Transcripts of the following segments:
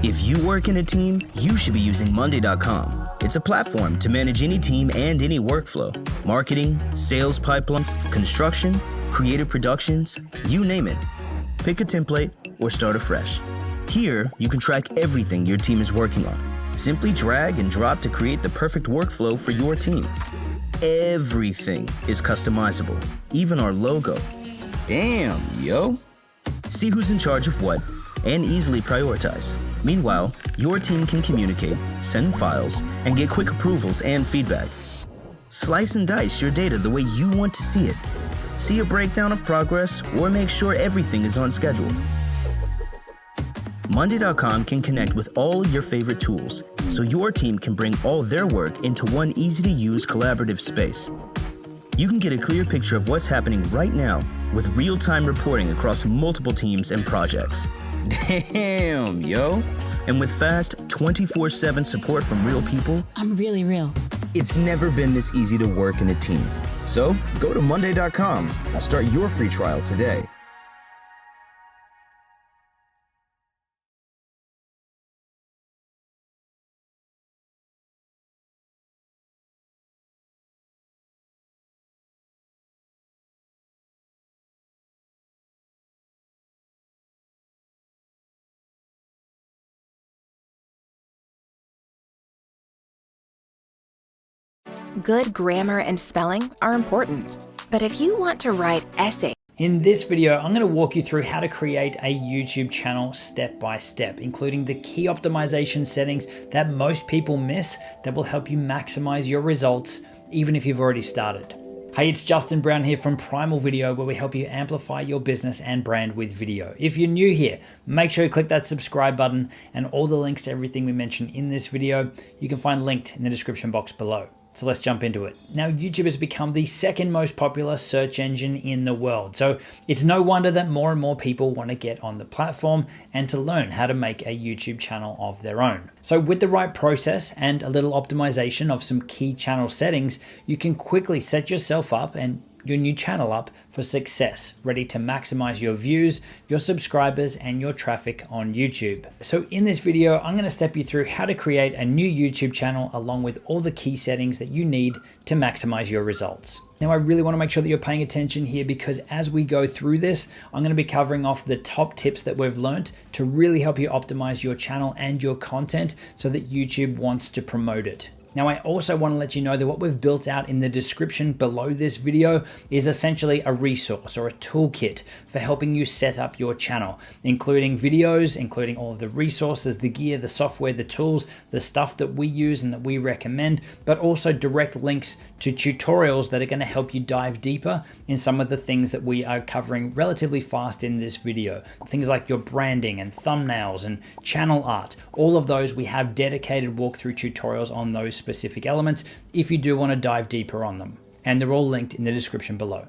If you work in a team, you should be using Monday.com. It's a platform to manage any team and any workflow. Marketing, sales pipelines, construction, creative productions, you name it. Pick a template or start afresh. Here, you can track everything your team is working on. Simply drag and drop to create the perfect workflow for your team. Everything is customizable, even our logo. Damn, yo! See who's in charge of what and easily prioritize. Meanwhile, your team can communicate, send files, and get quick approvals and feedback. Slice and dice your data the way you want to see it. See a breakdown of progress or make sure everything is on schedule. Monday.com can connect with all your favorite tools so your team can bring all their work into one easy-to-use collaborative space. You can get a clear picture of what's happening right now with real-time reporting across multiple teams and projects. Damn, yo! And with fast 24/7 support from real people, I'm really real. It's never been this easy to work in a team. So go to Monday.com and start your free trial today. Good grammar and spelling are important, but if you want to write essays, in this video, I'm going to walk you through how to create a YouTube channel step by step, including the key optimization settings that most people miss that will help you maximize your results, even if you've already started. Hey, it's Justin Brown here from Primal Video, where we help you amplify your business and brand with video. If you're new here, make sure you click that subscribe button, and all the links to everything we mentioned in this video, you can find linked in the description box below. So let's jump into it. Now, YouTube has become the second most popular search engine in the world. So it's no wonder that more and more people want to get on the platform and to learn how to make a YouTube channel of their own. So with the right process and a little optimization of some key channel settings, you can quickly set yourself up and your new channel up for success, ready to maximize your views, your subscribers, and your traffic on YouTube. So in this video, I'm going to step you through how to create a new YouTube channel along with all the key settings that you need to maximize your results. Now, I really want to make sure that you're paying attention here, because as we go through this, I'm going to be covering off the top tips that we've learned to really help you optimize your channel and your content so that YouTube wants to promote it. Now, I also want to let you know that what we've built out in the description below this video is essentially a resource or a toolkit for helping you set up your channel, including videos, including all of the resources, the gear, the software, the tools, the stuff that we use and that we recommend, but also direct links to tutorials that are going to help you dive deeper in some of the things that we are covering relatively fast in this video. Things like your branding and thumbnails and channel art, all of those, we have dedicated walkthrough tutorials on those specific elements if you do want to dive deeper on them. And they're all linked in the description below.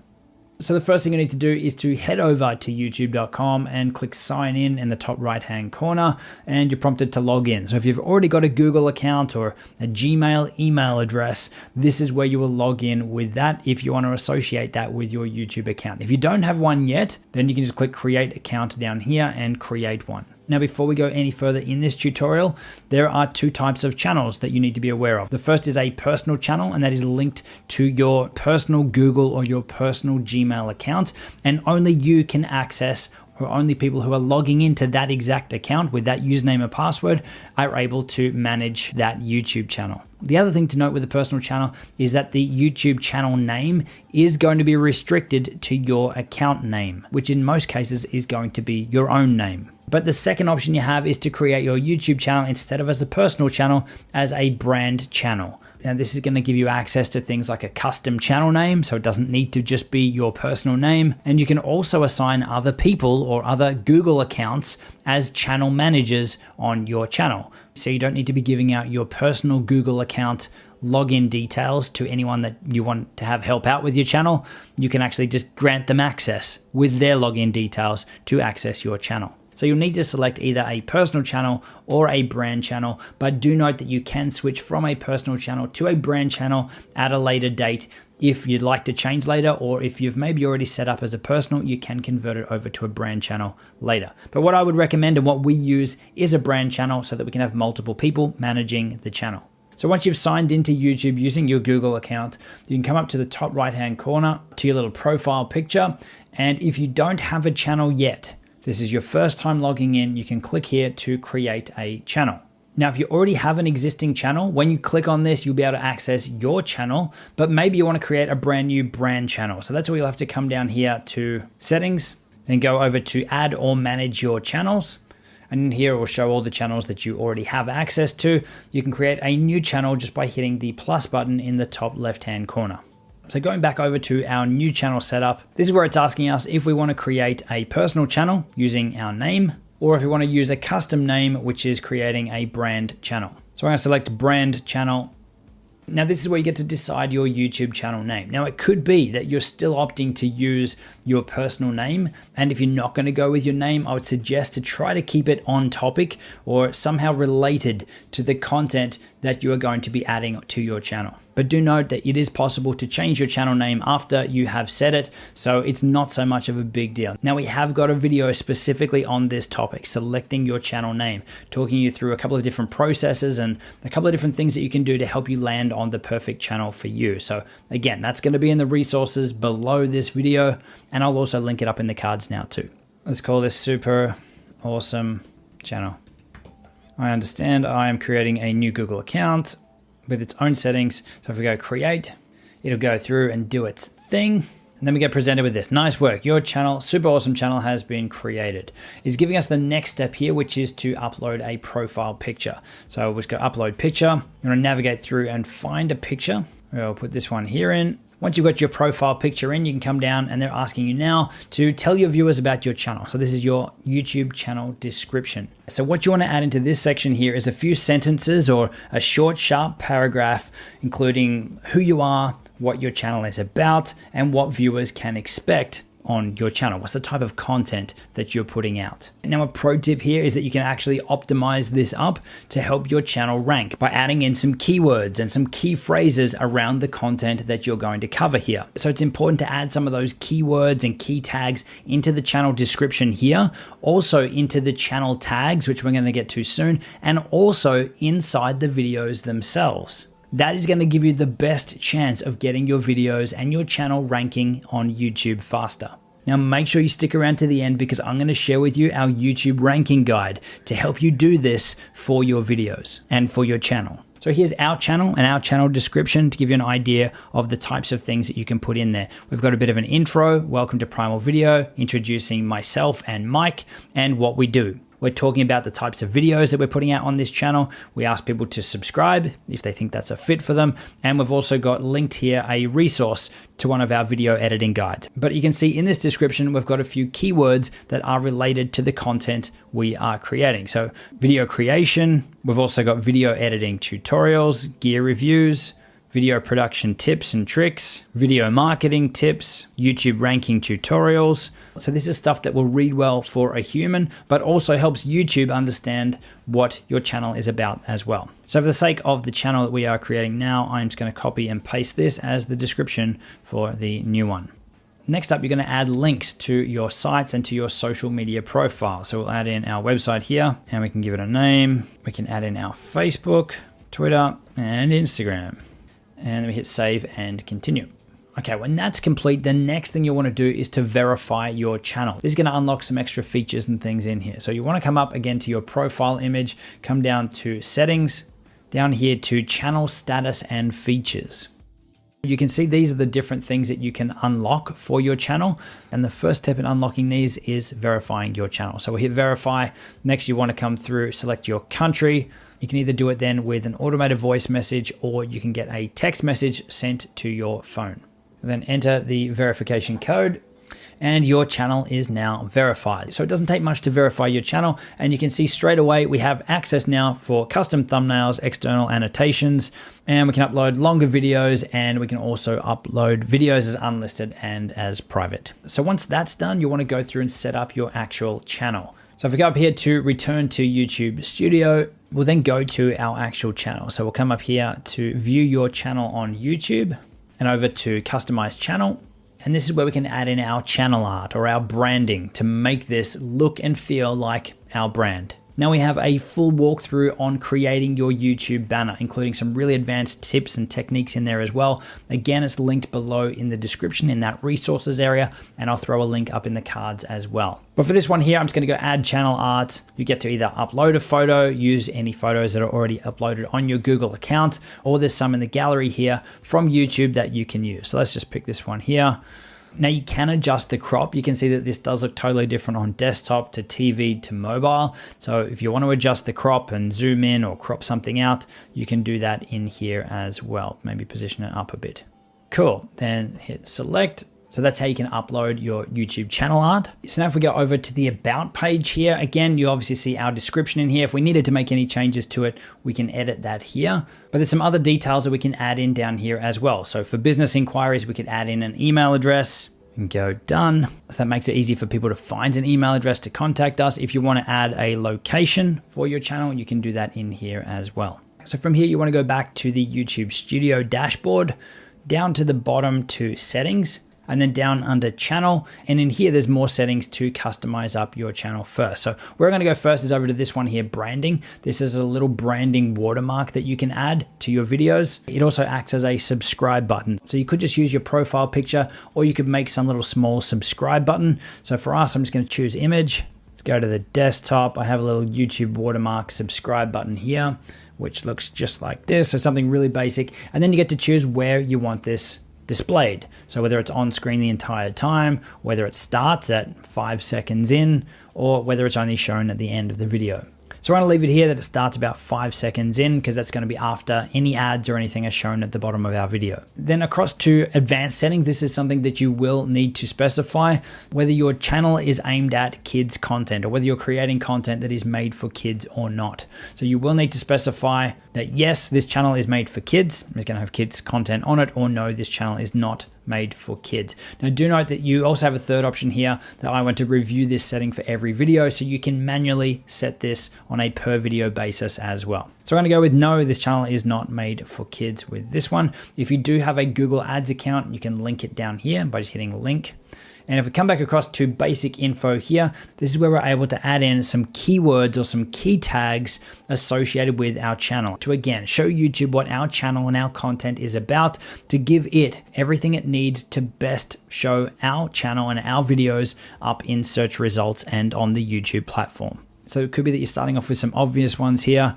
So the first thing you need to do is to head over to youtube.com and click sign in the top right hand corner, and you're prompted to log in. So if you've already got a Google account or a Gmail email address, this is where you will log in with that if you want to associate that with your YouTube account. If you don't have one yet, then you can just click create account down here and create one. Now, before we go any further in this tutorial, there are two types of channels that you need to be aware of. The first is a personal channel, and that is linked to your personal Google or your personal Gmail account, and only you can access, or only people who are logging into that exact account with that username and password are able to manage that YouTube channel. The other thing to note with the personal channel is that the YouTube channel name is going to be restricted to your account name, which in most cases is going to be your own name. But the second option you have is to create your YouTube channel instead of as a personal channel, as a brand channel. Now, this is going to give you access to things like a custom channel name, so it doesn't need to just be your personal name. And you can also assign other people or other Google accounts as channel managers on your channel. So you don't need to be giving out your personal Google account login details to anyone that you want to have help out with your channel. You can actually just grant them access with their login details to access your channel. So you'll need to select either a personal channel or a brand channel, but do note that you can switch from a personal channel to a brand channel at a later date if you'd like to change later, or if you've maybe already set up as a personal, you can convert it over to a brand channel later. But what I would recommend and what we use is a brand channel so that we can have multiple people managing the channel. So once you've signed into YouTube using your Google account, you can come up to the top right-hand corner to your little profile picture. And if you don't have a channel yet, this is your first time logging in, you can click here to create a channel. Now, if you already have an existing channel, when you click on this, you'll be able to access your channel, but maybe you want to create a brand new brand channel. So that's where you'll have to come down here to settings, then go over to add or manage your channels. And in here, it will show all the channels that you already have access to. You can create a new channel just by hitting the plus button in the top left-hand corner. So going back over to our new channel setup, this is where it's asking us if we want to create a personal channel using our name, or if we want to use a custom name, which is creating a brand channel. So I'm going to select brand channel. Now this is where you get to decide your YouTube channel name. Now it could be that you're still opting to use your personal name. And if you're not going to go with your name, I would suggest to try to keep it on topic or somehow related to the content that you are going to be adding to your channel. But do note that it is possible to change your channel name after you have set it, so it's not so much of a big deal. Now we have got a video specifically on this topic, selecting your channel name, talking you through a couple of different processes and a couple of different things that you can do to help you land on the perfect channel for you. So again, that's going to be in the resources below this video, and I'll also link it up in the cards now too. Let's call this super awesome channel. I understand I am creating a new Google account with its own settings. So if we go create, it'll go through and do its thing. And then we get presented with this. Nice work. Your channel, super awesome channel has been created. It's giving us the next step here, which is to upload a profile picture. So we'll just go upload picture. You want to navigate through and find a picture. We'll put this one here in. Once you've got your profile picture in, you can come down and they're asking you now to tell your viewers about your channel. So this is your YouTube channel description. So what you want to add into this section here is a few sentences or a short, sharp paragraph, including who you are, what your channel is about, and what viewers can expect on your channel. What's the type of content that you're putting out? Now, a pro tip here is that you can actually optimize this up to help your channel rank by adding in some keywords and some key phrases around the content that you're going to cover here. So it's important to add some of those keywords and key tags into the channel description here, also into the channel tags, which we're going to get to soon, and also inside the videos themselves. That is going to give you the best chance of getting your videos and your channel ranking on YouTube faster. Now make sure you stick around to the end because I'm going to share with you our YouTube ranking guide to help you do this for your videos and for your channel. So here's our channel and our channel description to give you an idea of the types of things that you can put in there. We've got a bit of an intro, welcome to Primal Video, introducing myself and Mike and what we do. We're talking about the types of videos that we're putting out on this channel. We ask people to subscribe if they think that's a fit for them. And we've also got linked here a resource to one of our video editing guides. But you can see in this description, we've got a few keywords that are related to the content we are creating. So video creation, we've also got video editing tutorials, gear reviews, video production tips and tricks, video marketing tips, YouTube ranking tutorials. So this is stuff that will read well for a human, but also helps YouTube understand what your channel is about as well. So for the sake of the channel that we are creating now, I'm just going to copy and paste this as the description for the new one. Next up, you're going to add links to your sites and to your social media profile. So we'll add in our website here and we can give it a name. We can add in our Facebook, Twitter, and Instagram. And then we hit save and continue. Okay, when that's complete, the next thing you'll want to do is to verify your channel. This is going to unlock some extra features and things in here. So you want to come up again to your profile image, come down to settings, down here to channel status and features. You can see these are the different things that you can unlock for your channel. And the first step in unlocking these is verifying your channel. So we'll hit verify. Next, you want to come through, select your country. You can either do it then with an automated voice message or you can get a text message sent to your phone. Then enter the verification code and your channel is now verified. So it doesn't take much to verify your channel, and you can see straight away we have access now for custom thumbnails, external annotations, and we can upload longer videos, and we can also upload videos as unlisted and as private. So once that's done, you want to go through and set up your actual channel. So if we go up here to return to YouTube Studio, we'll then go to our actual channel. So we'll come up here to view your channel on YouTube and over to customize channel. And this is where we can add in our channel art or our branding to make this look and feel like our brand. Now we have a full walkthrough on creating your YouTube banner, including some really advanced tips and techniques in there as well. Again, it's linked below in the description in that resources area, and I'll throw a link up in the cards as well. But for this one here, I'm just gonna go add channel art. You get to either upload a photo, use any photos that are already uploaded on your Google account, or there's some in the gallery here from YouTube that you can use. So let's just pick this one here. Now you can adjust the crop. You can see that this does look totally different on desktop to TV to mobile. So if you want to adjust the crop and zoom in or crop something out, you can do that in here as well. Maybe position it up a bit. Cool, then hit select. So that's how you can upload your YouTube channel art. So now if we go over to the about page here, again, you obviously see our description in here. If we needed to make any changes to it, we can edit that here. But there's some other details that we can add in down here as well. So for business inquiries, we could add in an email address and go done. So that makes it easy for people to find an email address to contact us. If you want to add a location for your channel, you can do that in here as well. So from here, you want to go back to the YouTube Studio dashboard, down to the bottom to settings, and then down under channel. And in here, there's more settings to customize up your channel first. So where I'm gonna go first is over to this one here, branding. This is a little branding watermark that you can add to your videos. It also acts as a subscribe button. So you could just use your profile picture, or you could make some little small subscribe button. So for us, I'm just gonna choose image. Let's go to the desktop. I have a little YouTube watermark subscribe button here, which looks just like this. So something really basic. And then you get to choose where you want this displayed. So whether it's on screen the entire time, whether it starts at 5 seconds in, or whether it's only shown at the end of the video. So I'm going to leave it here that it starts about 5 seconds in, because that's going to be after any ads or anything is shown at the bottom of our video. Then across to advanced setting, this is something that you will need to specify whether your channel is aimed at kids content or whether you're creating content that is made for kids or not. So you will need to specify that yes, this channel is made for kids, it's going to have kids content on it, or no, this channel is not made for kids. Now do note that you also have a third option here that I want to review this setting for every video, so you can manually set this on a per video basis as well. So I'm going to go with no, this channel is not made for kids with this one. If you do have a Google Ads account, you can link it down here by just hitting link. And if we come back across to basic info here, this is where we're able to add in some keywords or some key tags associated with our channel to, again, show YouTube what our channel and our content is about, to give it everything it needs to best show our channel and our videos up in search results and on the YouTube platform. So it could be that you're starting off with some obvious ones here.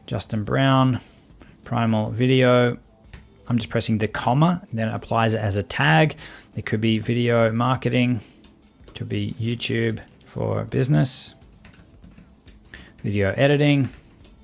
Justin Brown, Primal Video. I'm just pressing the comma, then it applies it as a tag. It could be video marketing, it could be YouTube for business, video editing,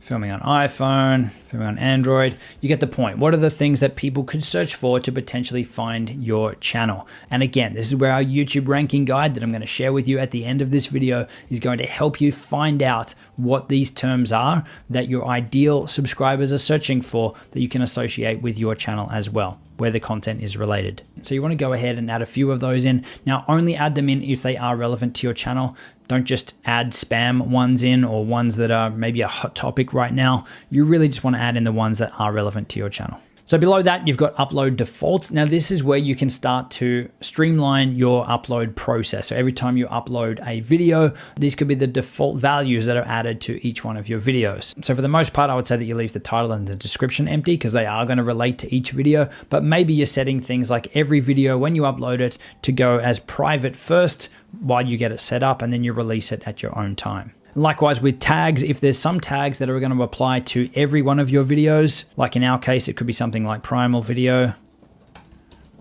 filming on iPhone, filming on Android. You get the point. What are the things that people could search for to potentially find your channel? And again, this is where our YouTube ranking guide that I'm going to share with you at the end of this video is going to help you find out what these terms are that your ideal subscribers are searching for, that you can associate with your channel as well, where the content is related. So you want to go ahead and add a few of those in. Now only add them in if they are relevant to your channel. Don't just add spam ones in, or ones that are maybe a hot topic right now. You really just want to add in the ones that are relevant to your channel. So below that, you've got upload defaults. Now this is where you can start to streamline your upload process. So every time you upload a video, these could be the default values that are added to each one of your videos. So for the most part, I would say that you leave the title and the description empty, because they are going to relate to each video. But maybe you're setting things like every video when you upload it to go as private first while you get it set up, and then you release it at your own time. Likewise with tags, if there's some tags that are going to apply to every one of your videos, like in our case, it could be something like Primal Video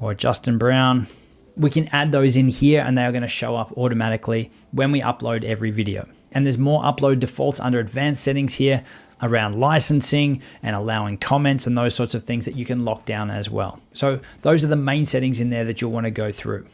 or Justin Brown, we can add those in here and they are going to show up automatically when we upload every video. And there's more upload defaults under advanced settings here around licensing and allowing comments and those sorts of things that you can lock down as well. So those are the main settings in there that you'll want to go through.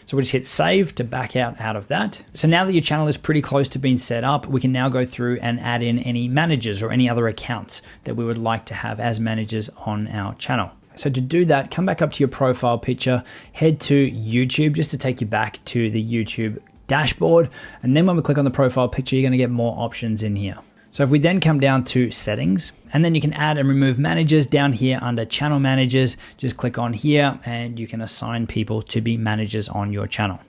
So we'll just hit save to back out of that. So now that your channel is pretty close to being set up, we can now go through and add in any managers or any other accounts that we would like to have as managers on our channel. So to do that, come back up to your profile picture, head to YouTube just to take you back to the YouTube dashboard. And then when we click on the profile picture, you're going to get more options in here. So if we then come down to settings, and then you can add and remove managers down here under channel managers, just click on here and you can assign people to be managers on your channel.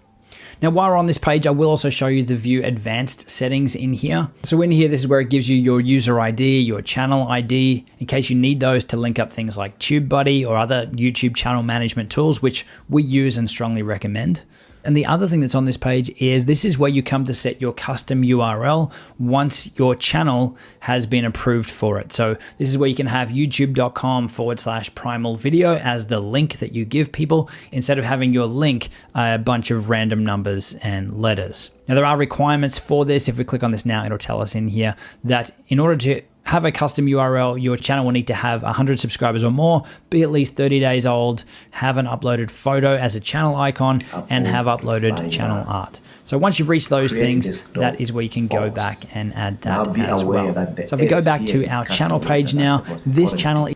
Now, while we're on this page, I will also show you the view advanced settings in here. So in here, this is where it gives you your user ID, your channel ID, in case you need those to link up things like TubeBuddy or other YouTube channel management tools, which we use and strongly recommend. And the other thing that's on this page is this is where you come to set your custom URL once your channel has been approved for it. So this is where you can have youtube.com/primal video as the link that you give people instead of having your link a bunch of random numbers and letters. Now there are requirements for this. If we click on this now, it'll tell us in here that in order to have a custom URL, your channel will need to have 100 subscribers or more, be at least 30 days old, have an uploaded photo as a channel icon, and have uploaded channel art. So once you've reached those things, that is where you can go back and add that as well. So if we go back to our channel page now, this channel.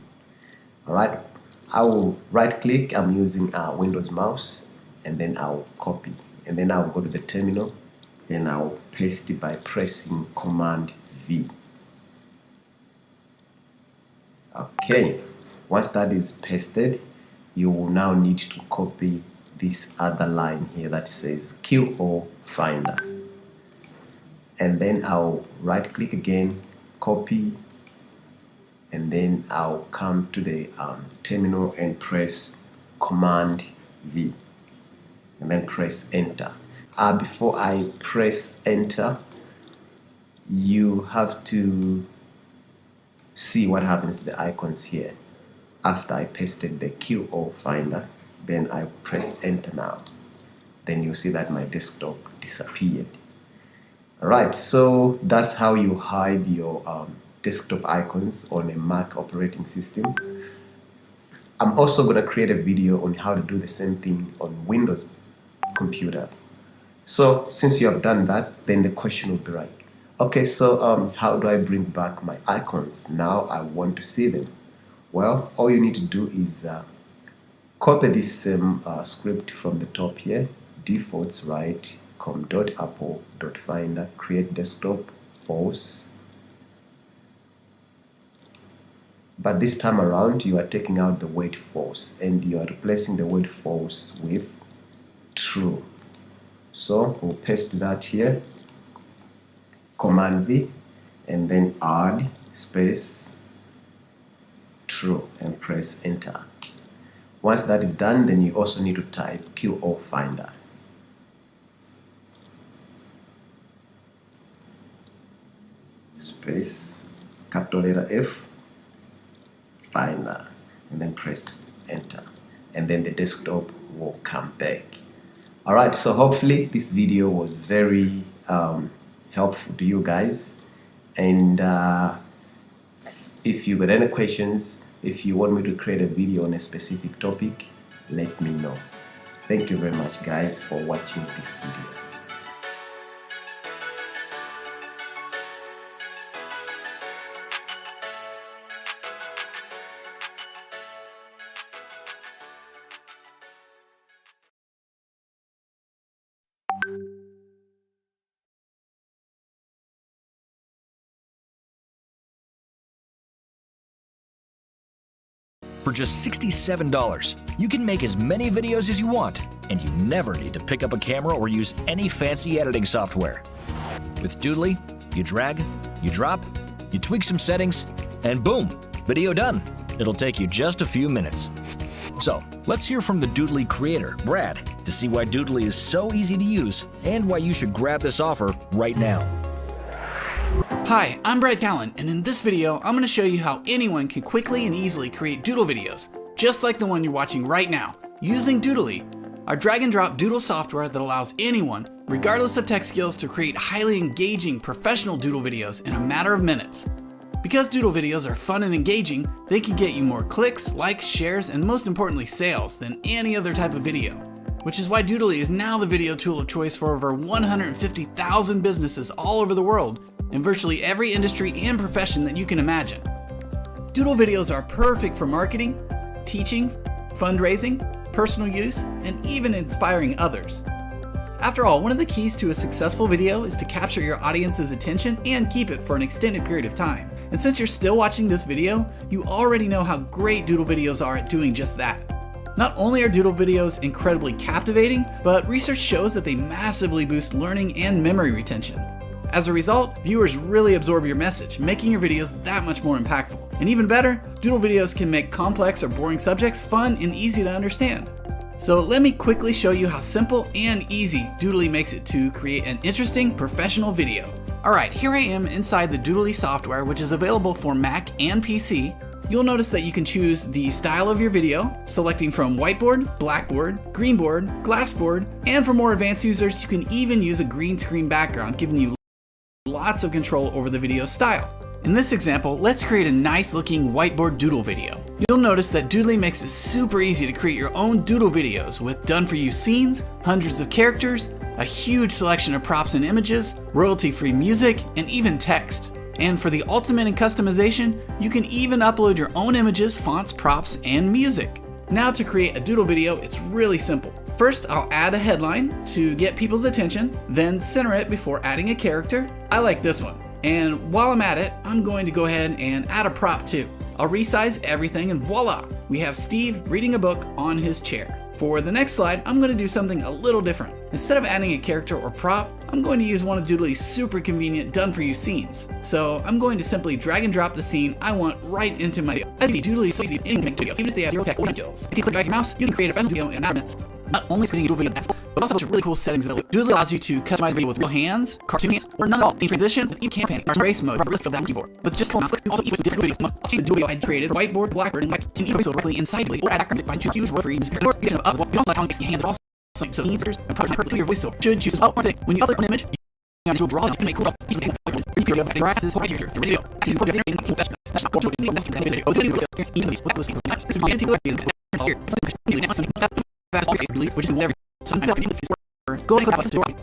All right, I will right click, I'm using a Windows mouse, and then I'll copy. And then I'll go to the terminal, and I'll paste it by pressing Command V. Okay, once that is pasted, you will now need to copy this other line here that says QO Finder. And then I'll right click again, copy, and then I'll come to the terminal and press Command V, and then press Enter. Before I press Enter, you have to see what happens to the icons here. After I pasted the QO Finder, then I press Enter now. Then you see that my desktop disappeared. Alright, so that's how you hide your desktop icons on a Mac operating system. I'm also going to create a video on how to do the same thing on Windows computer. So since you have done that, then the question will be right. Okay, so how do I bring back my icons? Now I want to see them. Well, all you need to do is copy this same script from the top here. Defaults right, com.apple.finder, create desktop, false. But this time around, you are taking out the word false and you are replacing the word false with true. So we'll paste that here. Command V, and then add space true and press Enter. Once that is done, then you also need to type QO Finder. Space, capital letter F, Finder, and then press Enter. And then the desktop will come back. Alright, so hopefully this video was very helpful to you guys, and if you got any questions, if you want me to create a video on a specific topic, let me know. Thank you very much guys for watching this video. For just $67, you can make as many videos as you want, and you never need to pick up a camera or use any fancy editing software. With Doodly, you drag, you drop, you tweak some settings, and boom, video done. It'll take you just a few minutes. So, let's hear from the Doodly creator, Brad, to see why Doodly is so easy to use and why you should grab this offer right now. Hi, I'm Brad Callen, and in this video, I'm going to show you how anyone can quickly and easily create doodle videos, just like the one you're watching right now, using Doodly, our drag and drop doodle software that allows anyone, regardless of tech skills, to create highly engaging professional doodle videos in a matter of minutes. Because doodle videos are fun and engaging, they can get you more clicks, likes, shares, and most importantly sales than any other type of video. Which is why Doodly is now the video tool of choice for over 150,000 businesses all over the world, in virtually every industry and profession that you can imagine. Doodle videos are perfect for marketing, teaching, fundraising, personal use, and even inspiring others. After all, one of the keys to a successful video is to capture your audience's attention and keep it for an extended period of time. And since you're still watching this video, you already know how great doodle videos are at doing just that. Not only are doodle videos incredibly captivating, but research shows that they massively boost learning and memory retention. As a result, viewers really absorb your message, making your videos that much more impactful. And even better, doodle videos can make complex or boring subjects fun and easy to understand. So let me quickly show you how simple and easy Doodly makes it to create an interesting professional video. Alright, here I am inside the Doodly software, which is available for Mac and PC. You'll notice that you can choose the style of your video, selecting from whiteboard, blackboard, greenboard, glassboard, and for more advanced users, you can even use a green screen background, giving you lots of control over the video style. In this example, let's create a nice looking whiteboard doodle video. You'll notice that Doodly makes it super easy to create your own doodle videos with done-for-you scenes, hundreds of characters, a huge selection of props and images, royalty-free music, and even text. And for the ultimate in customization, you can even upload your own images, fonts, props, and music. Now to create a doodle video, it's really simple. First, I'll add a headline to get people's attention, then center it before adding a character. I like this one. And while I'm at it, I'm going to go ahead and add a prop too. I'll resize everything and voila! We have Steve reading a book on his chair. For the next slide, I'm going to do something a little different. Instead of adding a character or prop, I'm going to use one of Doodly's super convenient done-for-you scenes. So I'm going to simply drag and drop the scene I want right into my video. As you see, Doodly sees any videos, even if they have zero tech or skills. If you click drag your mouse, you can create a friendly video in minutes. Not only creating a doodle video that's cool, but also really cool settings available. Doodly allows you to customize the video with real hands, cartoon hands, or none at all. Any transitions, with campaign, or race mode, really feel that looking for. But just full mouse click, also with different videos. I'll see the doodle video I created, whiteboard, blackboard, and like, see voiceover directly inside Doodly, or add backgrounds by choose royalty-free music, or you know, you don't like how your hands are also so answers and probably heard your voiceover. Should choose one thing. When you upload an image, you to draw, you can make cool stuff. You can make cool graphics, right here, your video. You can video in that's not cool. That's the video. Oh, video. This is my anti-glare. Which is every sometimes go and click on the story.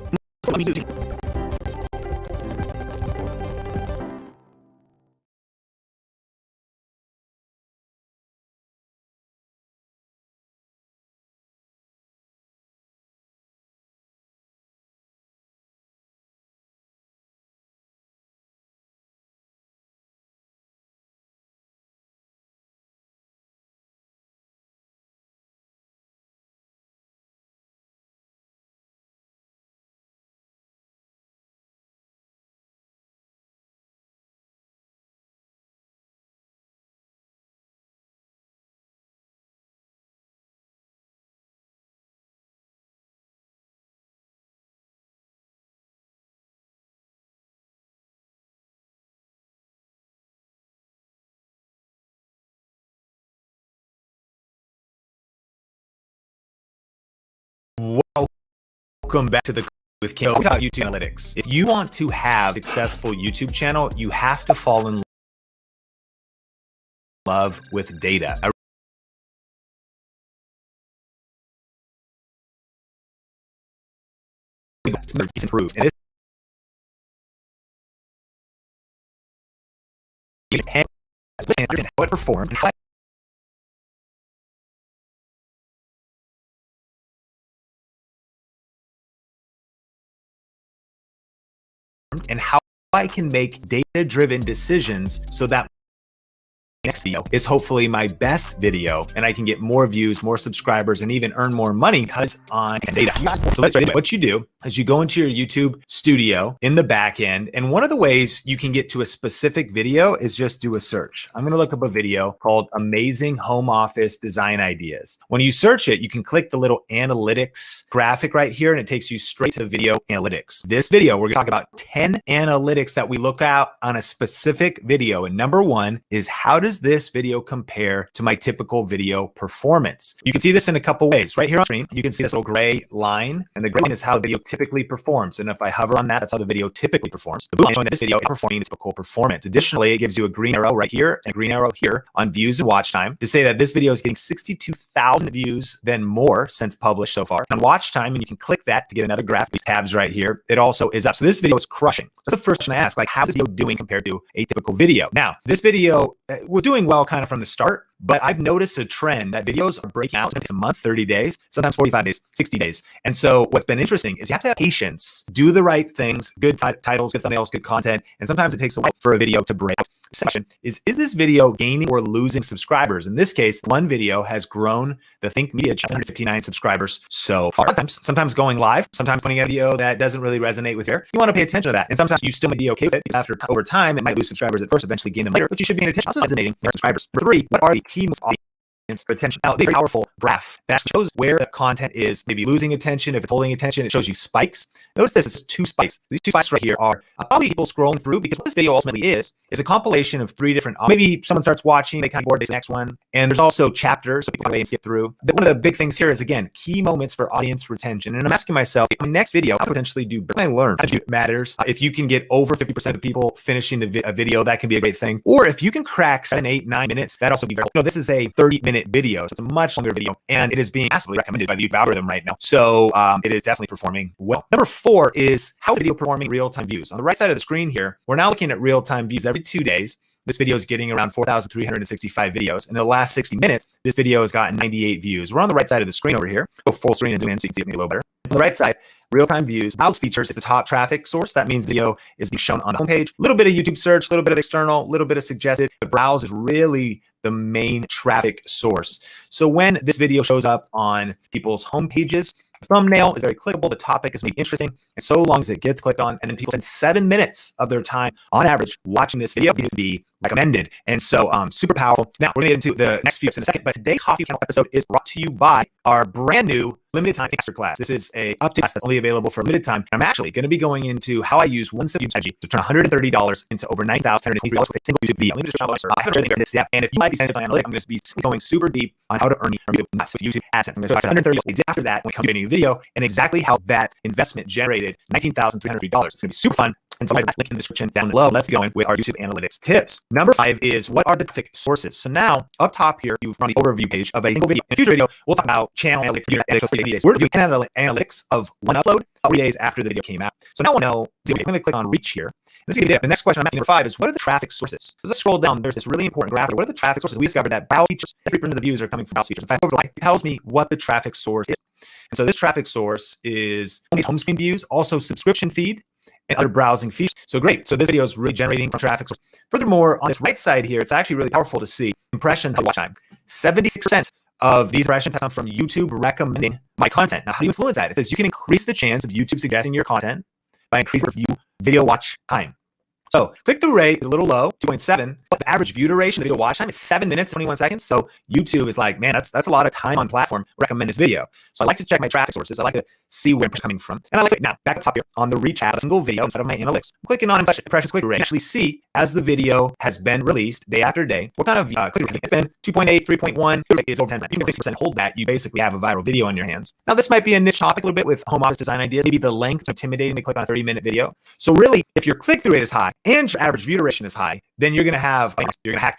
Welcome back to the with King about YouTube Analytics. If you want to have a successful YouTube channel, you have to fall in love with data. It's improved. And this how it performed and how I can make data-driven decisions so that next video is hopefully my best video and I can get more views, more subscribers, and even earn more money because on data. So let's anyway, what you do is you go into your YouTube studio in the back end, and one of the ways you can get to a specific video is just do a search. I'm going to look up a video called Amazing Home Office Design Ideas. When you search it, you can click the little analytics graphic right here and it takes you straight to video analytics. This video, we're going to talk about 10 analytics that we look at on a specific video. And number one is, how does this video compare to my typical video performance? You can see this in a couple ways. Right here on screen, you can see this little gray line, and the gray line is how the video typically performs. And if I hover on that, that's how the video typically performs. The blue line is showing that this video is performing its typical performance. Additionally, it gives you a green arrow right here and a green arrow here on views and watch time to say that this video is getting 62,000 views, then more since published so far. On watch time, and you can click that to get another graph. These tabs right here, it also is up. So this video is crushing. So that's the first question I ask, like, how's this video doing compared to a typical video? Now, this video was doing well kind of from the start, but I've noticed a trend that videos are breaking out. Sometimes a month, 30 days, sometimes 45 days, 60 days. And so what's been interesting is you have to have patience, do the right things, good titles, good thumbnails, good content. And sometimes it takes a while for a video to break. The question is this video gaining or losing subscribers? In this case, one video has grown the Think Media channel 159 subscribers so far. Sometimes going live, sometimes putting a video that doesn't really resonate with you. You want to pay attention to that. And sometimes you still may be okay with it because over time, it might lose subscribers at first, eventually gain them later, but you should be paying attention to resonating your subscribers. Number 3, what are the key audience attention? Now, they have a powerful graph that shows where the content is maybe losing attention. If it's holding attention, it shows you spikes. Notice this is 2 spikes. These 2 spikes right here are probably people scrolling through, because what this video ultimately is a compilation of 3 different, maybe someone starts watching, they kind of bored, they say next one. And there's also chapters, so people can wait and skip through. But one of the big things here is, again, key moments for audience retention. And I'm asking myself, my next video, how to potentially do, what can I learn? How to do it matters. If you can get over 50% of the people finishing a video, that can be a great thing. Or if you can crack 7, 8, 9 minutes, that also be very, this is a 30-minute video, so it's a much longer video, and it is being massively recommended by the YouTube algorithm right now. So it is definitely performing well. Number 4 is how is the video performing real-time views? On the right side of the screen here, we're now looking at real-time views every 2 days. This video is getting around 4,365 videos. In the last 60 minutes, this video has gotten 98 views. We're on the right side of the screen over here. Go full screen and zoom in so you can see it maybe a little better. On the right side, real-time views. Browse features is the top traffic source. That means the video is being shown on the homepage. A little bit of YouTube search, a little bit of external, a little bit of suggested. But browse is really the main traffic source. So when this video shows up on people's homepages, the thumbnail is very clickable. The topic is maybe interesting. And so long as it gets clicked on, and then people spend 7 minutes of their time on average watching this video, it would be recommended. And so super powerful. Now we're gonna get into the next few steps in a second, but today's Coffee Channel episode is brought to you by our brand new limited time masterclass. This is a update class that's only available for a limited time. I'm actually going to be going into how I use one simple strategy to turn $130 into over $9,123 with a single YouTube video. I haven't really this yet. And if you like these kinds of analytics, I'm going to be going super deep on how to earn not with YouTube AdSense. I'm going to talk about $130 after that when it comes to a new video, and exactly how that investment generated $19,303. It's going to be super fun. And so my link in the description down below. Let's go in with our YouTube analytics tips. Number 5 is, what are the traffic sources? So now up top here, you've run the overview page of a single video. In a future video, we'll talk about channel analytics. We're doing analytics of one upload 3 days after the video came out. So now we'll know. I'm going to click on reach here. The next question I'm asking, number 5, is, what are the traffic sources? So let's scroll down. There's this really important graph. What are the traffic sources? We discovered that browse features, 50% of the views are coming from browse features. In fact, it tells me what the traffic source is. And so this traffic source is only home screen views, also subscription feed, and other browsing features. So great. So this video is really generating from traffic source. Furthermore, on this right side here, it's actually really powerful to see impression watch time. 76% of these impressions come from YouTube recommending my content. Now, how do you influence that? It says you can increase the chance of YouTube suggesting your content by increasing your video watch time. So click-through rate is a little low, 2.7, but the average view duration, the video watch time, is 7 minutes, 21 seconds. So YouTube is like, man, that's a lot of time on platform. Recommend this video. So I like to check my traffic sources. I like to see where it's coming from. And I like to, now back up top here on the reach tab, a single video instead of my analytics. I'm clicking on impressions click-through rate. Actually see, as the video has been released day after day, what kind of click-through rate? It's been 2.8, 3.1, is over 10. You can 60% hold that. You basically have a viral video on your hands. Now this might be a niche topic a little bit with home office design ideas. Maybe the length is intimidating to click on a 30-minute video. So really, if your click-through rate is high and your average view duration is high, then you're going to hack the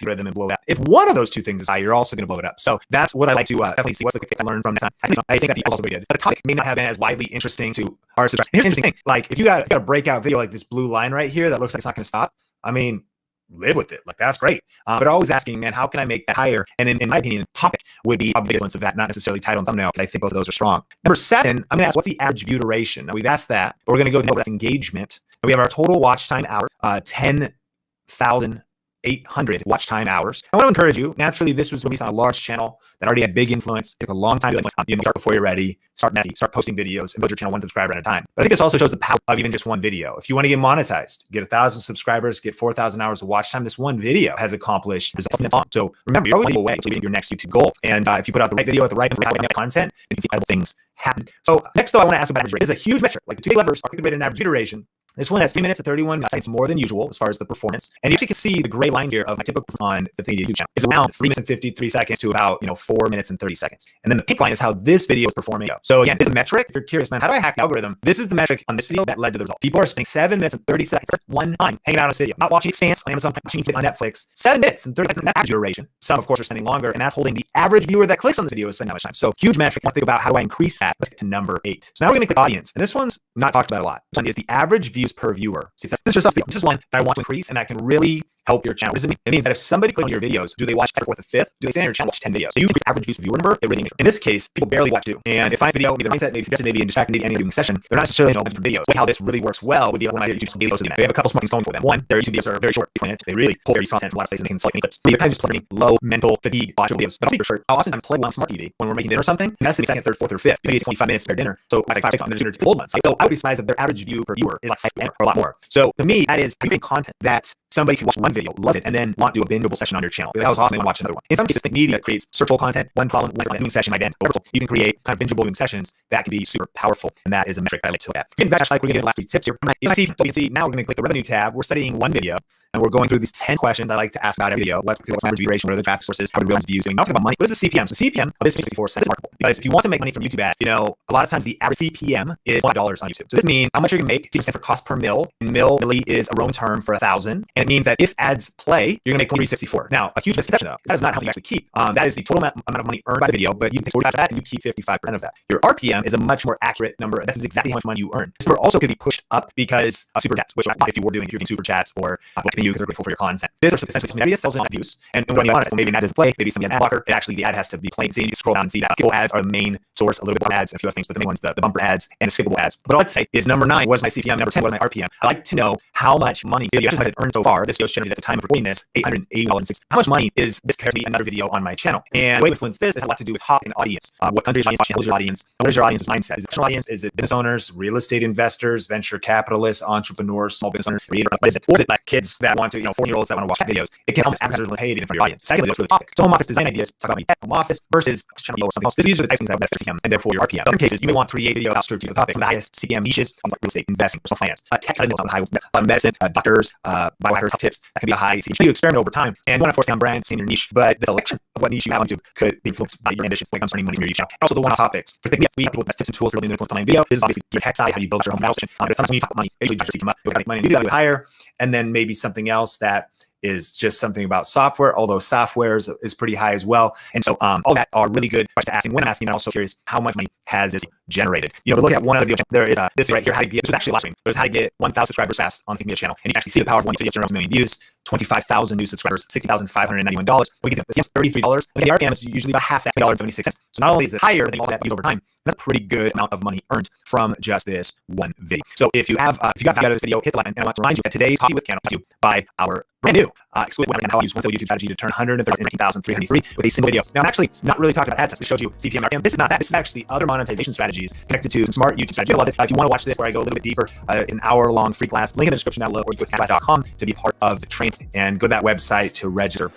algorithm and blow it up. If one of those two things is high, you're also going to blow it up. So that's what I like to definitely see. What's the click I learned from that time. I think that the also very good. But the topic may not have been as widely interesting to our subscribers. Here's the interesting thing. Like if you got a breakout video like this blue line right here that looks like it's not going to stop, I mean, live with it. Like that's great. But always asking, man, how can I make that higher? And in my opinion, topic would be probably the influence of that, not necessarily title and thumbnail, because I think both of those are strong. Number 7, I'm going to ask, what's the average view duration? Now we've asked that, but we're going to go to that's engagement. And we have our total watch time hour, 10,800 watch time hours. I want to encourage you. Naturally, this was released on a large channel that already had big influence. It took a long time to start before you're ready. Start messy. Start posting videos and build your channel 1 subscriber at a time. But I think this also shows the power of even just one video. If you want to get monetized, get 1,000 subscribers, get 4,000 hours of watch time, this one video has accomplished results. So remember, you're always away to your next YouTube goal. And if you put out the right video at the right content, you can see other things happen. So next, though, I want to ask about average rate. This is a huge metric. Like the 2 levers are click rate and average view duration. This one has 3 minutes to 31 seconds, more than usual as far as the performance. And you actually can see the gray line here of my typical on the YouTube channel is around 3 minutes and 53 seconds to about 4 minutes and 30 seconds. And then the pink line is how this video is performing. So again, this is a metric. If you're curious, man, how do I hack the algorithm? This is the metric on this video that led to the result. People are spending 7 minutes and 30 seconds one time hanging out on this video, not watching Expanse on Amazon, watching it on Netflix. 7 minutes and 30 seconds, that's average duration. Some, of course, are spending longer, and that's holding the average viewer that clicks on this video is spending that much time. So huge metric. I want to think about how do I increase that. Let's get to number 8. So now we're going to click audience, and this one's not talked about a lot. This one is the average views per viewer. See, this is just one that I want to increase, and that can really help your channel. What does it mean? It means that if somebody clicks on your videos, do they watch third, fourth, or fifth? Do they stay on your channel watch 10 videos? So you increase average views viewer number, it really matters. In this case, people barely watch 2. And if I video, maybe the mindset, maybe suggested, maybe in distracted, maybe any doing session, they're not necessarily in a bunch of videos. How this really works well would be one of my YouTube videos. We have a couple small things going for them. One, their YouTube videos are very short. They really pull their content from a lot of places. They can select any clips. They're kind of just playing low mental fatigue watch videos. But I'll be for sure, I'll often play one smart TV when we're making dinner or something. And that's the second, third, fourth, or fifth. Maybe it's 25 minutes for dinner. So like 5, 6 on there's old ones. So I would be surprised if their average view per viewer is like 5 or a lot more. So to me, that is creating content that somebody can watch one video, love it, and then want to do a bingeable session on your channel. That was awesome. They want to watch another one. In some cases, think media creates searchable content, one problem, one ending session, like that. You can create kind of bingeable viewing sessions that can be super powerful, and that is a metric I like to look at. We're going to get the last 3 tips here. You can see now we're going to click the revenue tab. We're studying one video, and we're going through these 10 questions I like to ask about every video. What's the average view ratio? What are the traffic sources? How do we realize views? Now talking about money. What is the CPM? So CPM of this 64 cents is remarkable because if you want to make money from YouTube ads, a lot of times the average CPM is $5 on YouTube. So this means how much you're going to make. CPM stands for cost per mil. And mil really is a Roman term for 1,000, and it means that if ads play, you're going to make $23.64. Now, a huge misconception though, that is not how you actually keep. That is the total amount of money earned by the video, but you take 45% of that and you keep 55% of that. Your RPM is a much more accurate number. This is exactly how much money you earn. This number also could be pushed up because of super chats, which if you're doing super chats or liking you because they're grateful for your content. This is essentially maybe 1,000 views, and when you're honest, maybe an ad doesn't play, maybe somebody has an ad blocker. It actually the ad has to be playing. So you need to scroll down and see that. Skippable ads are the main source. A little bit more ads, and a few other things, but the main ones, the bumper ads and the skippable ads. But what I'd say is number 9 was my CPM, number 10 was my RPM. I like to know how much money video I earned so far. This video's generated at the time of recording this $880.06. How much money is this compared to another video on my channel? And the way to influence this has a lot to do with topic and audience. What country is your audience watching? How old is your audience? And what is your audience's mindset? Is it professional audience? Is it business owners, real estate investors, venture capitalists, entrepreneurs, small business owners? What is it? Or is it like kids that want to, 4-year-olds that want to watch videos? It can help advertisers want to pay it in front of your audience. Secondly, let's go to the topic. So home office design ideas, talk about tech, home office versus channel or something else. These are the types of things that would affect CPM and therefore your RPM. In some cases, you may want to create a video about strategic topics. Some of the highest CPM niches, like real estate, investing, personal finance, tech, some high medicine, doctors, biohackers, top tips. That can be a high CPM. You experiment over time and you want to force down brand, stay in your niche, but the selection of what niche you have on YouTube could be influenced by your ambition when it comes to earning money from your YouTube channel. Also, the one-off topics. For thinking, we have people with tips and tools for building their online video. This is obviously your tech side, how you build your home battle station. But sometimes when you talk about money, usually you see them up. You'll make money, you do that higher, and then maybe something else that is just something about software, although software is pretty high as well. And so all that are really good questions to ask. And when I'm asking, I'm also curious how much money has this generated. To look at one other video, there is this right here, how to get, this is actually last week. There's how to get 1,000 subscribers fast on the Media channel. And you can actually see the power of one. So you get 1 million views, 25,000 new subscribers, $60,591. We get this $33. And the RPM is usually about half that, $76. So not only is it higher than all that views over time, that's a pretty good amount of money earned from just this one video. So if you got value out of this video, hit the like button. And I want to remind you that today's Coffee with Candle is by our brand new exclusive webinar on how I use one YouTube strategy to turn 119,303 with a single video. Now, I'm actually not really talking about AdSense. We showed you CPM, RPM. This is not that. This is actually other monetization strategies connected to some smart YouTube strategy. I love it. If you want to watch this, where I go a little bit deeper, an hour-long free class, link in the description down below, or you go to candleclass.com to be part of the training and go to that website to register.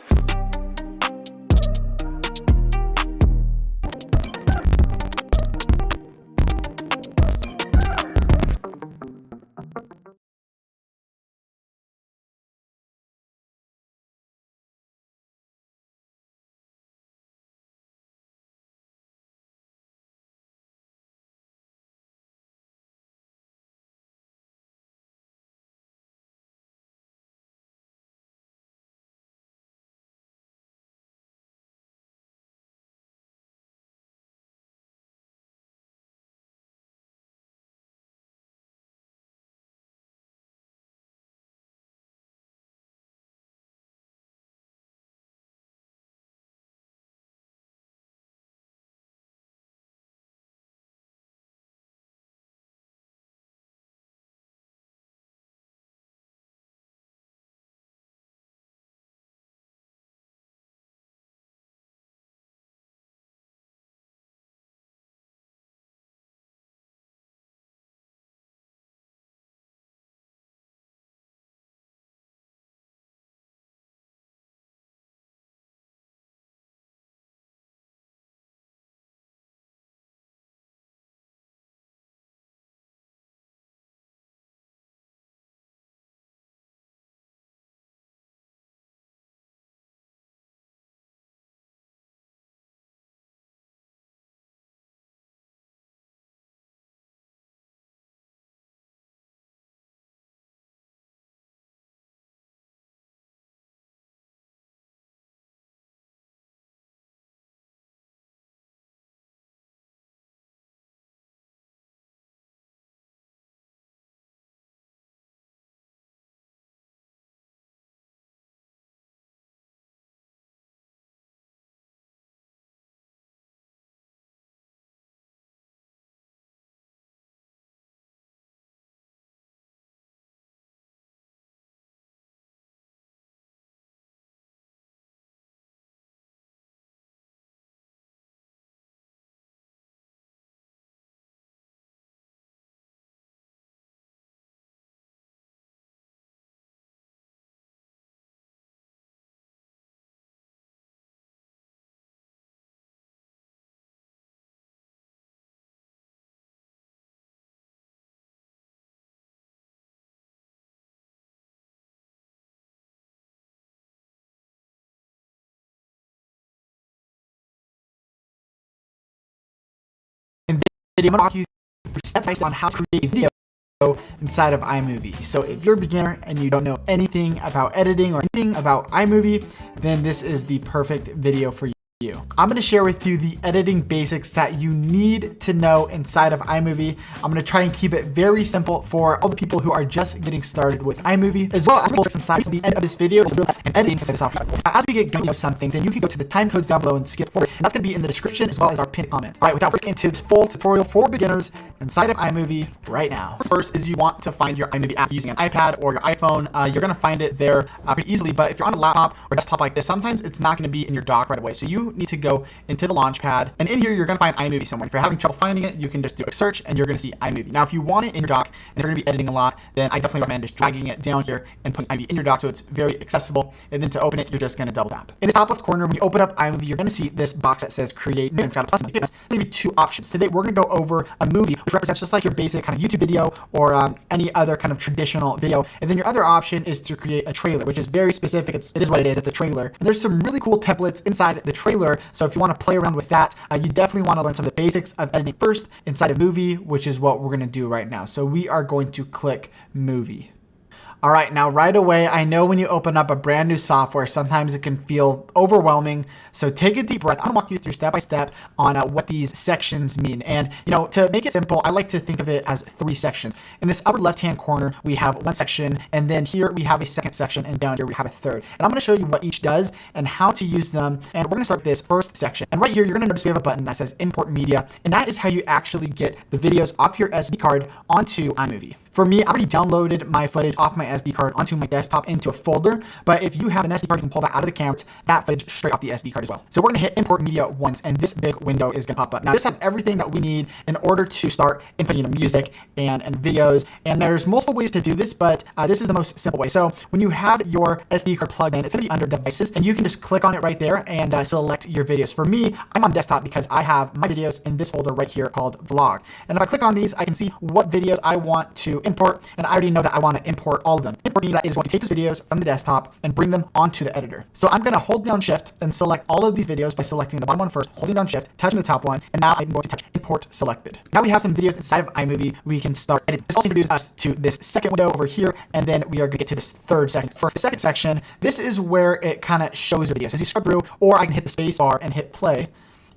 I'm going to walk you through step by step on how to create a video inside of iMovie. So if you're a beginner and you don't know anything about editing or anything about iMovie, then this is the perfect video for you. I'm going to share with you the editing basics that you need to know inside of iMovie. I'm going to try and keep it very simple for all the people who are just getting started with iMovie, as well as inside the end of this video and editing inside the software. As we get going with something, then you can go to the time codes down below and skip forward. And that's going to be in the description as well as our pinned comment. All right, without further into this full tutorial for beginners inside of iMovie right now. First is you want to find your iMovie app using an iPad or your iPhone. You're going to find it there pretty easily, but if you're on a laptop or desktop like this, sometimes it's not going to be in your dock right away. So you need to go into the Launchpad, and in here you're going to find iMovie somewhere. If you're having trouble finding it, you can just do a search and you're going to see iMovie. Now, if you want it in your dock and you're going to be editing a lot, then I definitely recommend just dragging it down here and putting iMovie in your dock so it's very accessible. And then to open it, you're just going to double tap. In the top left corner, when you open up iMovie, you're going to see this box that says Create New. It's got a plus and a maybe two options. Today, we're going to go over a movie, which represents just like your basic kind of YouTube video or any other kind of traditional video. And then your other option is to create a trailer, which is very specific. It is what it is. It's a trailer. And there's some really cool templates inside the trailer. So if you want to play around with that, you definitely want to learn some of the basics of editing first inside a movie, which is what we're going to do right now. So we are going to click Movie. All right, now right away, I know when you open up a brand new software, sometimes it can feel overwhelming. So take a deep breath. I'm gonna walk you through step by step on what these sections mean. And to make it simple, I like to think of it as 3 sections. In this upper left-hand corner, we have one section, and then here we have a second section, and down here we have a third. And I'm gonna show you what each does and how to use them. And we're gonna start with this first section. And right here, you're gonna notice we have a button that says Import Media, and that is how you actually get the videos off your SD card onto iMovie. For me, I already downloaded my footage off my SD card onto my desktop into a folder, but if you have an SD card, you can pull that out of the camera, that footage straight off the SD card as well. So we're gonna hit Import Media once, and this big window is gonna pop up. Now this has everything that we need in order to start inputting music and videos, and there's multiple ways to do this, but this is the most simple way. So when you have your SD card plugged in, it's gonna be under Devices, and you can just click on it right there and select your videos. For me, I'm on desktop because I have my videos in this folder right here called Vlog. And if I click on these, I can see what videos I want to import, and I already know that I want to import all of them. Import Media is going to take those videos from the desktop and bring them onto the editor. So I'm going to hold down Shift and select all of these videos by selecting the bottom one first, holding down Shift, touching the top one, and now I'm going to touch Import Selected. Now we have some videos inside of iMovie we can start editing. This also introduces us to this second window over here, and then we are going to get to this third section. For the second section, this is where it kind of shows the videos. As you scrub through, or I can hit the space bar and hit play,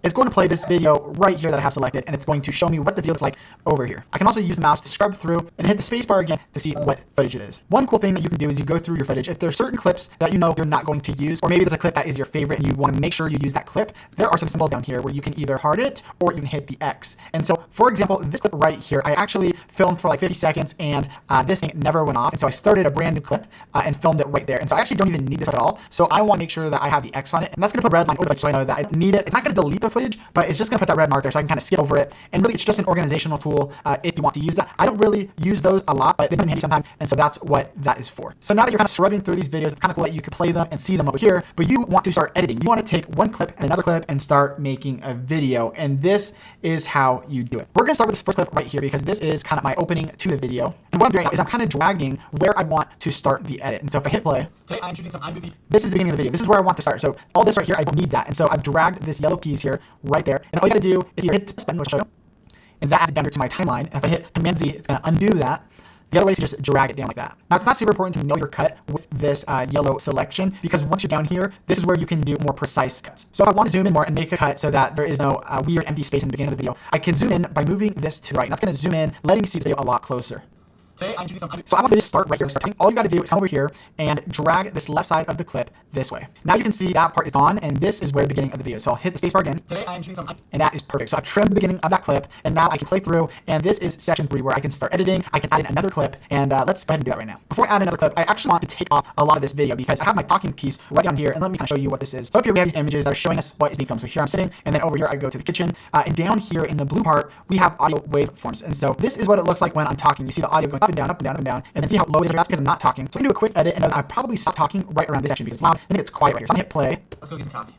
it's going to play this video right here that I have selected, and it's going to show me what the video looks like over here. I can also use the mouse to scrub through and hit the space bar again to see what footage it is. One cool thing that you can do is you go through your footage. If there's certain clips that you know you're not going to use, or maybe there's a clip that is your favorite and you want to make sure you use that clip, there are some symbols down here where you can either heart it or you can hit the X. And so, for example, this clip right here, I actually filmed for like 50 seconds and this thing never went off. And so I started a brand new clip and filmed it right there. And so I actually don't even need this at all. So I want to make sure that I have the X on it, and that's going to put a red line over it so I know that I need it. It's not going to delete the footage, but it's just going to put that red mark there so I can kind of skip over it. And really, it's just an organizational tool if you want to use that. I don't really use those a lot, but they come in handy sometimes, and so that's what that is for. So now that you're kind of scrubbing through these videos, it's kind of cool that you can play them and see them over here, but you want to start editing. You want to take one clip and another clip and start making a video, and this is how you do it. We're going to start with this first clip right here because this is kind of my opening to the video. And what I'm doing now is I'm kind of dragging where I want to start the edit. And so if I hit play, today I'm shooting some iMovie. This is the beginning of the video. This is where I want to start. So all this right here, I don't need that. And so I've dragged this yellow keys here right there. And all you got to do is either hit spin, which I'll show you, and that adds it down here to my timeline. And if I hit Command Z, it's going to undo that. The other way is to just drag it down like that. Now, it's not super important to know your cut with this yellow selection, because once you're down here, this is where you can do more precise cuts. So if I want to zoom in more and make a cut so that there is no weird empty space in the beginning of the video, I can zoom in by moving this to the right. And that's going to zoom in, letting you see the video a lot closer. So I want to start right here. All you got to do is come over here and drag this left side of the clip this way. Now you can see that part is gone, and this is where the beginning of the video. So I'll hit the spacebar again. And that is perfect. So I've trimmed the beginning of that clip, and now I can play through. And this is section 3 where I can start editing. I can add in another clip, and let's go ahead and do that right now. Before I add another clip, I actually want to take off a lot of this video because I have my talking piece right down here, and let me kind of show you what this is. So up here we have these images that are showing us what is being filmed. So here I'm sitting, and then over here I go to the kitchen, and down here in the blue part we have audio waveforms. And so this is what it looks like when I'm talking. You see the audio going up and down, up and down, up and down. And then see how low it is right now because I'm not talking. So I'm gonna do a quick edit, and then I probably stop talking right around this section because it's loud, and then it's quiet right here. So I'm gonna hit play. Let's go get some coffee.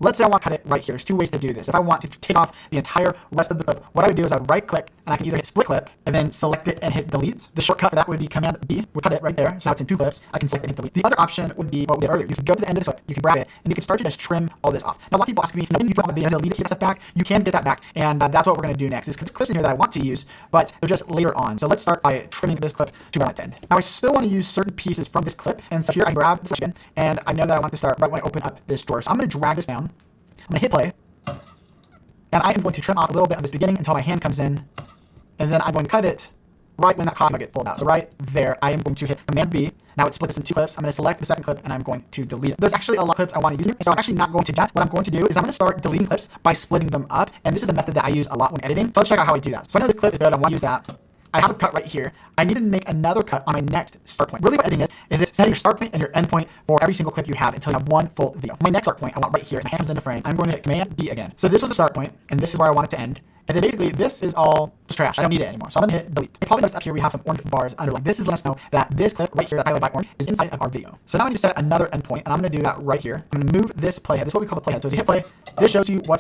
let's say I want to cut it right here. There's two ways to do this. If I want to take off the entire rest of the clip, what I would do is I would right click and I can either hit split clip and then select it and hit delete. The shortcut for that would be Command B, would cut it right there. So now it's in two clips. I can select and hit delete. The other option would be what we did earlier. You can go to the end of this clip, you can grab it, and you can start to just trim all this off. Now, a lot of people ask me, when you drop a video, delete it, take a step back. You can get that back, and that's what we're going to do next. Is clips in here that I want to use, but they're just later on. So let's start by trimming this clip to around its end. Now, I still want to use certain pieces from this clip, and so here I grab this again, and I know that I want to start right when I open up this drawer. So I'm going to drag this down. I'm going to hit play, and I am going to trim off a little bit of this beginning until my hand comes in, and then I'm going to cut it right when that copy gets pulled out. So right there, I am going to hit Command B. Now it's split this in two clips. I'm going to select the second clip and I'm going to delete it. There's actually a lot of clips I want to use here, so I'm actually not going to do that. What I'm going to do is I'm going to start deleting clips by splitting them up, and this is a method that I use a lot when editing. So let's check out how I do that. So I know this clip is good. I want to use that. I have a cut right here. I need to make another cut on my next start point. Really what editing is it's setting your start point and your end point for every single clip you have until you have one full video. My next start point I want right here. My hand comes in the frame. I'm going to hit Command B again. So this was the start point, and this is where I want it to end. And then basically this is all just trash. I don't need it anymore. So I'm going to hit delete. You probably noticed up here we have some orange bars underlined. This is letting us know that this clip right here that highlighted by orange is inside of our video. So now I need to set another endpoint, and I'm going to do that right here. I'm going to move this playhead. This is what we call the playhead. So as you hit play, this shows you what's happening.